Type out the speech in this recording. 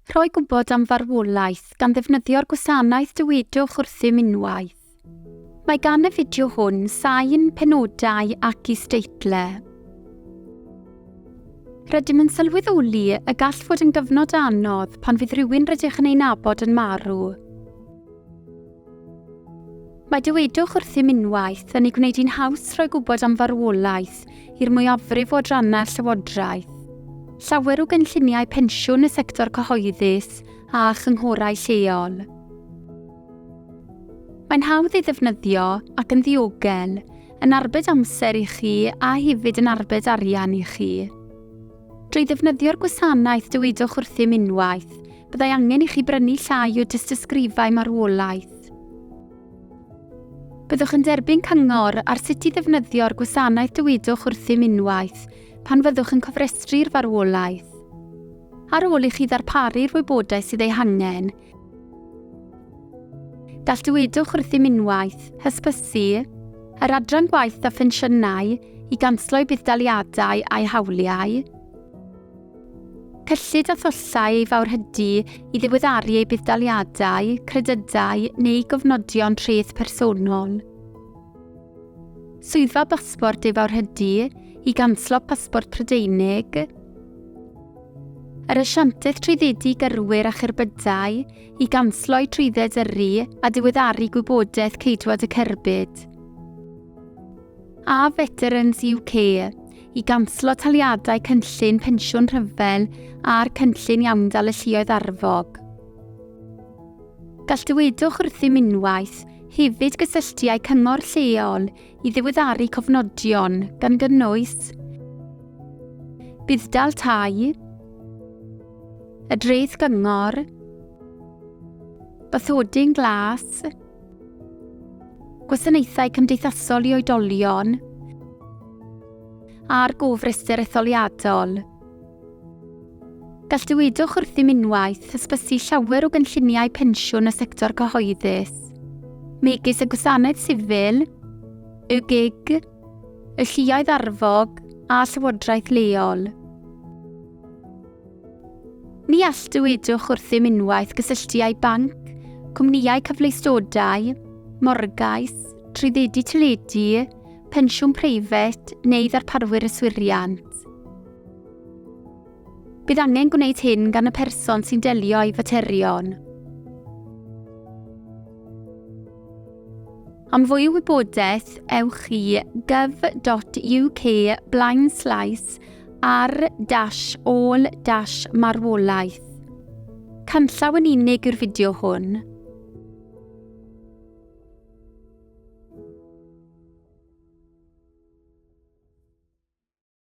Rhoi gwybod am farwolaeth gan ddefnyddio'r gwasanaeth dywedwch wrthym unwaith. Mae gan y fideo hwn sain, penodau ac isdeitle. Rydym yn sylweddoli y gall fod yn gyfnod anodd pan fydd rhywun rydych yn ei nabod yn marw. Mae dywedwch wrthym unwaith yn ei gwneud hi'n haws rhoi gwybod am farwolaeth i'r mwyafrif o adrannau'r llywodraeth. Llawer o gynlluniau pensiwn y sector cyhoeddus a chynghorau lleol. Mae'n hawdd ei ddefnyddio ac yn ddiogel, yn arbed amser i chi a hefyd yn arbed arian i chi. Drwy ddefnyddio'r gwasanaeth dywedwch wrthym unwaith, byddai angen i chi brynu llai o dystysgrifau marwolaeth. Byddwch yn derbyn cyngor ar sut i ddefnyddio'r gwasanaeth dywedwch wrthym unwaith pan fyddwch yn cofrestru'r farwolaeth. Ar ôl i chi ddarparu'r wybodaeth sydd ei hangen, gall dywedwch wrthym unwaith hysbysu yr adran gwaith a phensiynnau i ganslo buddsoddiadau a'i hawliau, cyllid a thollau ei fawrhydu i ddiweddaru ei buddsoddiadau, credydau neu gofnodion treth personol. Swyddfa basbort ei fawrhydu i ganslo pasbort Prydeinig, yr asiantaeth trwyddedi gyrwyr a cherbydau i ganslo eu trwydded yrru a diweddaru gwybodaeth ceidwad y cerbyd, a Veterans UK i ganslo taliadau cynllun pensiwn rhyfel a'r cynllun iawndal y lluoedd arfog. Gall dywedwch wrthym unwaith hefyd gysylltiau cyngor lleol i ddiweddaru cofnodion gan gynnwys buddsoddi tai, y dreth gyngor, bathodyn glas, gwasanaethau cymdeithasol i oedolion, a'r gofrestr etholiadol. Gall dywedwch wrthym unwaith hysbysu llawer o gynlluniau pensiwn y sector cyhoeddus, megis y gwasanaeth sifil, y GIG, y lluoedd arfog a llywodraeth leol. Ni all dywedwch wrthym unwaith gysylltiau banc, cwmnïau cyfleustodau, morgais, trwyddedi teledu, pensiwn preifat neu ddarparwyr yswiriant. Bydd angen gwneud hyn gan y person sy'n delio â'i faterion. Am fwy o wybodaeth, ewch i gov.uk/ar-ol-marwolaeth. Canllaw yn unig yw'r fideo hwn.